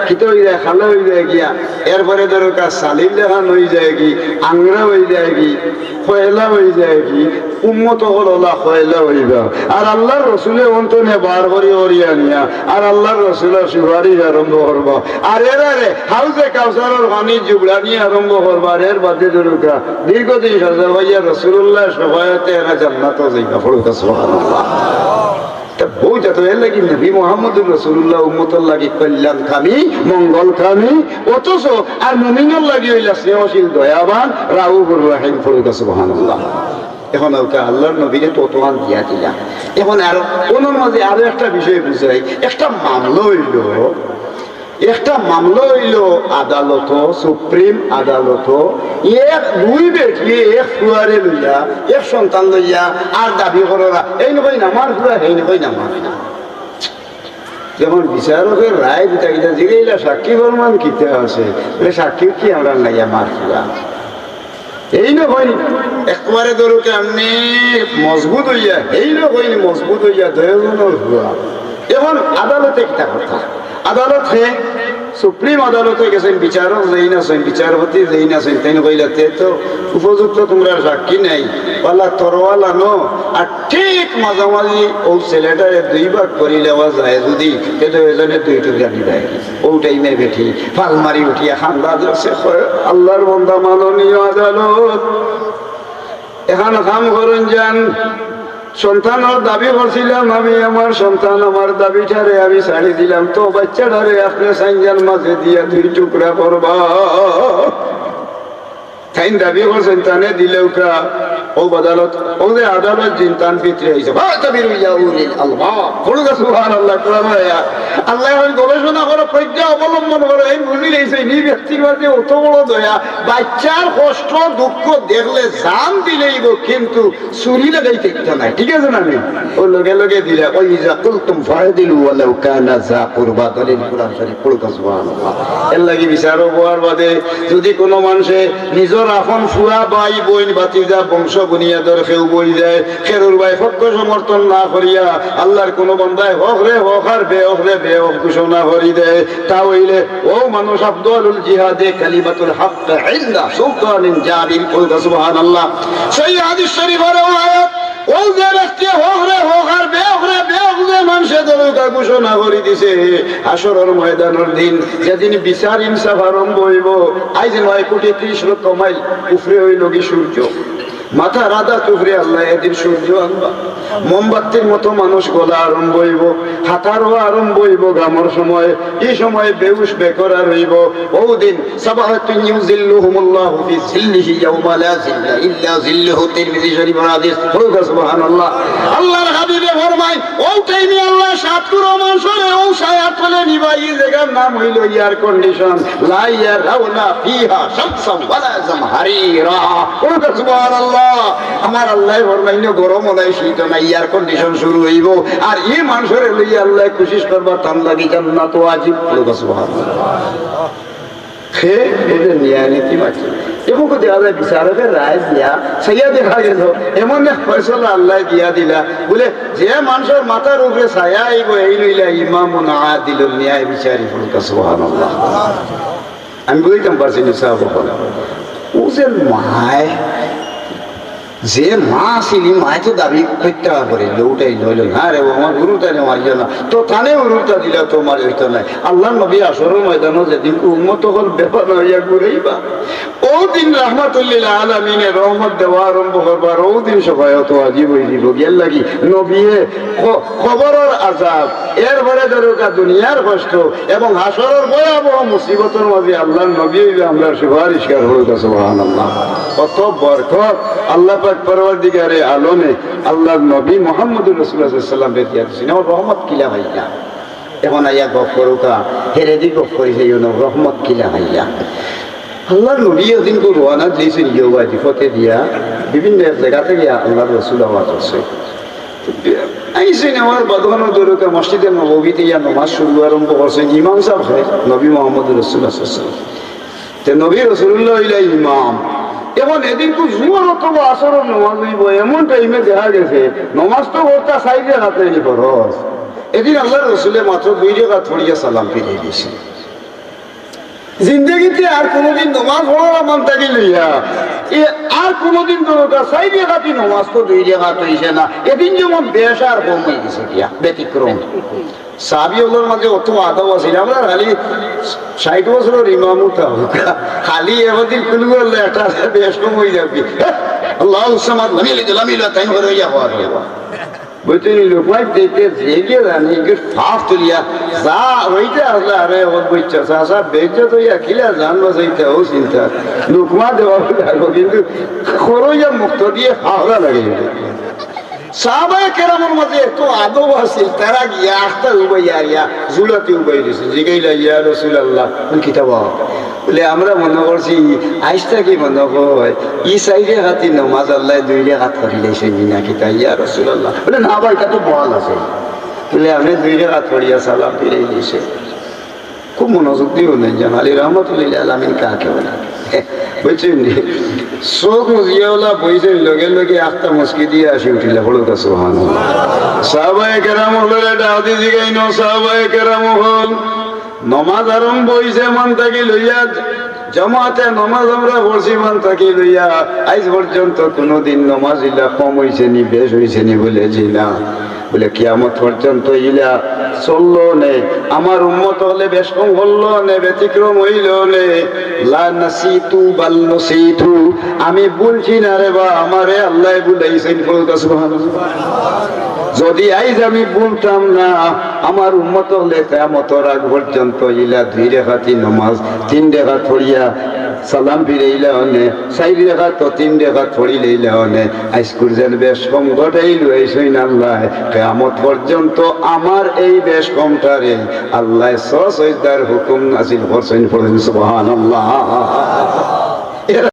খিতে হয়ে যায়, খালা হয়ে যায় গিয়া, এরপরে ধরো কাজ সালিম লেখান হয়ে যায় কি, আংরা হয়ে যায় কি, খয়লা হয়ে যায় কি, উম্মত হল খয়লা হইবা। আর আল্লাহর রসুলে অন্তনে বার করি হরিয়া নিয়া আর আল্লাহর রসুলের সুপারিশ আরম্ভ করবা। আর এর আরে হাউজে কাউসারের পানি জুবড়া নিয়ে আরম্ভ করবা। আর এর বাদে ধরুকা দীর্ঘদিন সাজা ভাইয়া রসুল্লাহ সবাইতে এরা জান্নাত যাইবা। পড়ুকা সুবহানাল্লাহ। বউ যত এর লাগি নবী মুহাম্মদুর রাসূলুল্লাহ উম্মতের লাগি কল্যাণকামী মঙ্গলকামী, অথচ আর মুমিনের লাগি হইলা স্নেহশীল দয়াবান রাউফুর রহিম। পড়ুকা সুবহানাল্লাহ। এখন ওকে আল্লাহর নবীকে ততমান দিয়া দিলা। এখন আরো ওনার মাঝে আরো একটা বিষয় বুঝাই, একটা মামলা হইল আদালত, সুপ্রিম আদালত, এক দুই ব্যক্তি এক ফুয়ারে লইয়া এক সন্তান লইয়া আর দাবি করা এই নকই নামার ফুয়া সেই নকই নামার। যেমন বিচারকের রায় দিতা গিতা জিগাইলা সাক্ষী প্রমাণ কিতে আছে, সাক্ষী কি আমরা নাই আমার ফুয়া এই নকইনি একবারে ধরুকে আমি মজবুত হইয়া এই নকইনি মজবুত হইয়া দশজনের ফুয়া। এখন আদালতে একটা কথা, আদালত হে সুপ্রিম আদালতে গেছেন, বিচারক যেই নাছেন, বিচারপতি যেই নাছেন, তাই কইলাতে তো উপযুক্ত তোমরা সাক্ষী নাই, পাল্লা তরোয়াল আনো। আর ঠিক মাঝামাঝি ও ছেলেটারে দুই ভাগ করে দেওয়া যায় যদি, কিন্তু এজনে দুই টুকরা দিবাই। ও টাইমে বেঠি ফাল মারি উঠিয়া খান্দা দিচ্ছে, আল্লাহর বন্দা মাননীয় আদালত এখন কাম করেন যান। সন্তানের দাবি করছিলাম আমি, আমার সন্তান আমার দাবিটারে আমি ছাড়ি দিলাম, তো বাচ্চাটারে আপনি সাইজান মাঝে দিয়া দুই টুকরা করবা। তাই দাবি করছেন তানে দিলেও কা ও আদালত, ও যে আদালত জিনতান ভিতরে হয়েছে আল্লাহ গবেষণা করো, প্রজ্ঞা অবলম্বন করো। এই বুঝি রয়েছে নি ব্যক্তির মাঝে অত বড় দয়া, বাচ্চার কষ্ট দুঃখ দেখলে জান দিলেইব, কিন্তু চুরি লাগাইতে ইচ্ছা নাই। ঠিক আছে না? ও লগে লগে দিলে ওই জাকুলতুম ফায়দিলু ওয়ালাউ কানা যা কুরবা, দলিল কুরআন শরীফ পড়ুকা সুবহানাল্লাহ। এর লাগি বিচারক হওয়ার বাদে যদি কোনো মানুষে নিজের আপন ফুয়া ভাই বোন ভাতিজা বংশ বুনিয়াদের কেউ বই যায়, খেরুর ভাই পক্ষ সমর্থন না করিয়া আল্লাহর কোন বান্দায় হক রে হক আর বেহক রে বেহক ঘোষণা করি দেয়, তা হইলে ও মানুষ আফদালুল জিহাদে কালিমাতুল হক ইনদা সুলতানিন জাবির। সুবহানাল্লাহ। সেই হাদিস শরীফের আয়াত, ও যে ব্যক্তি হক রে হক আর বেহক রে বেহক যে মানুষে দরকা ঘোষণা করে দিছে, হাসরের ময়দানের দিন যেদিন বিচার ইনসাফ আরম্ভ হইব, আজ 9,30,00,000 মাইল উপরে হইল কি সূর্য, মাথা রাধা টুকরে আল্লাহ এদিন সূর্য আনবা, মোমবাতির মতো মানুষ গলা আরম্ভ হইব, হাতারও আরম্ভ হইব গামর সময়, এই সময় বেউস বেকরা রইব। ওই দিন সাবাহাতুন ইউজিল্লুহুমুল্লাহু ফি জিল্লিহি ইয়াওমা লা জিল্লা ইল্লা জিল্লুহু। তিরমিজি শরীফের হাদিস। সুবহানাল্লাহ। আল্লাহর হাবিবে ফরমায়, ও টাইমে আল্লাহ সাতকুরো মানুষরে ও ছায়া তলে নিবা, এই জায়গার নাম হইল এয়ার কন্ডিশন। লা ইয়ারাউনা ফিহা শামসান ওয়ালা জামহারিরা। সুবহানাল্লাহ। আমার আল্লাহ ফরমাইলো গরম নাই শীত নাই, এয়ার কন্ডিশন শুরু হইব, আর এই মানুষের লইয়া আল্লাহ কোশিশ করবা তার লাগি জান্নাত ওয়াজিব। সুবহানাল্লাহ। হে এদের ন্যায় নীতি মাঝে এবং দেখা যায় বিচারকের রায় দিয়া ছাইয়া দেখা গেল, এমন এক ফয়সালা আল্লাহ দিয়া দিলা বলে যে মানুষের মাথার উপরে ছায়া আইব এই লইলা ইমামুন আদিলুল ন্যায় বিচারি। সুবহানাল্লাহ। আমি বুঝতাম পারছি না সাহেব, ও যে মায় যে মা আসিলি মায় তো দাবি করতে করে লৌটাই লইল না রে, আমার গুরুটা মারিল না, তো তানে গুরুটা দিলে তো মারি হইতো নাই। আল্লাহ নবী আসরের ময়দানও যেদিন উন্মত হল ব্যাপার হইয়া ঘুরেইবা, ও দিন রাহমাতুল্লিল আলামিনের রহমত দেওয়া আরম্ভ করবার, ও দিন সবাই অত আজিব হয়ে দিব গেল লাগি নবীয়ে খবরের আজাব, এরপরে ধরুকা দুনিয়ার কষ্ট এবং হাসরের ভয়াবহ মুসিবতের মাঝে আল্লাহ নবী হইবে আমরা সুপারিশকার হইল। সুবহানাল্লাহ। কত বরকত আল্লাহ পাক পরওয়ারদিগারে আলমে আল্লাহর নবী মুহাম্মদুর রাসূলুল্লাহ সাল্লাল্লাহু আলাইহি ওয়াসাল্লাম দিয়া দিছেন। ও রহমত কিলা ভাইয়া এখন আইয়া গপ করুকা হেরেদি গপ করিছে রহমত কিলা ভাইয়া। আল্লাহর নবী ওদিন কো রওনা দিয়েছেন ইয়োগা দিফতে দিয়া বিভিন্ন জায়গা থেকে আল্লাহর রাসূল আওয়াজ আছে আইসেন আমার বাদগানো দরুকা মসজিদে নববীতে ইয়া নামাজ শুরু আরম্ভ করছেন। ইমাম সাহেব নবী মুহাম্মদুর রাসূলুল্লাহ সাল্লাল্লাহু আলাইহি ওয়াসাল্লাম, তে নবী রাসূলুল্লাহ হইলা ইমাম। এখন এদিন খুব জোর অথবা আসরের নামাজ হইব, এমন টাইমে দেখা গেছে নমাজ তো বলতা সাইডে হাতে ফরজ। এদিন আল্লাহর রাসূলে মাত্র 2 রাকাত পড়িয়া সালাম ফিরিয়ে দিয়েছে। জিন্দগিতে আর কোনোদিন নমাজ পড়ার মান থাকি লইয়া এ আর কোনোদিন দরকার চাই রেখাতি নমাজ তো 2 রেখাত হইছে না এদিন যেমন বেশ আর কম হয়ে গেছে গিয়া ব্যতিক্রম সাহাবীদের মাঝে অত আদব আছে আমরা খালি 60 বছরের ইমামুতা খালি এদিন কুল করলে একটা বেশ কম হয়ে যাবে আল্লাহু সামাদ লামিলা তাই হয়ে যাওয়া বইতে লোকমাই দেখতে জেগে জানি ফাফ তুলিয়া যা হইতে আসলে আরে ওর বইচ্ছা চাষা বেঁচে তো ইয়া খিলা জানবো সেইটা ও চিন্তা লোকমা দেওয়া লাগবো কিন্তু খরইয়া মুক্ত দিয়ে হাওড়া লাগে সাহাবায়ে কেরামের মাঝে এত আদব আছিল তারা গিয়া আখতা উবাইয়া ইয়া জুলাতে উবাই দিছে জিগাইলা ইয়া রাসূলুল্লাহ কিতাব বলে আমরা মনে করছি আইসটা কি মনে হয় ই সাইডে হাতি নমাজ আল্লাহ 2 রেখাত পড়ি লাইছে না কিতা ইয়া রাসূলুল্লাহ বলে না ভাই এটা তো বল আছে বলে আমি 2 রেখাত পড়িয়া সালাম ফিরে দিয়েছে খুব মনোযোগ দিও না জানালি রহমতুল্লাহ আলামিন কাকে বলে বুঝছেন শোক মুজিয়াওয়ালা বইছে লগে লগে আখতা মুস্কি দিয়ে আসি উঠিলা বলো তা সুবহানাল্লাহ সাহাবায়ে কেরাম হলো এটা হাদিস গাইনো সাহাবায়ে কেরাম হল নমাজ আরম্ভ হইছে মান থাকি লইয়া জামাতে নমাজ আমরা পড়ছি মান থাকি লইয়া আজ পর্যন্ত কোনোদিন নমাজ ইলা কম হইছে নি বেশ হইছে নি বলে জি না বলে কিয়ামত পর্যন্ত ইলা চললো নে আমার উম্মত হলে বেশ কম হলো নে ব্যতিক্রম হইল নে লা নাসিতু বাল নসিতু আমি বলছি না রে বা আমারে আল্লাহ বুলাইছেন বলতা সুবহানাল্লাহ যদি আইজ আমি বলতাম না আমার উম্মত হলে কিয়ামতের আগ পর্যন্ত ইলা 2 রেখাতি নামাজ 3 রেখাত পড়িয়া সালাম ফিরাইলা হনে 4 রেখাত তো 3 রেখাত পড়িলাইলা হনে আইসকুর যেন বেশ কম ঘটাইলো এইসইন আল্লাহ কিয়ামত পর্যন্ত আমার এই বেশ কমটারে আল্লাহ সজদার হুকুম নাযিল করছেন সুবহানাল্লাহ।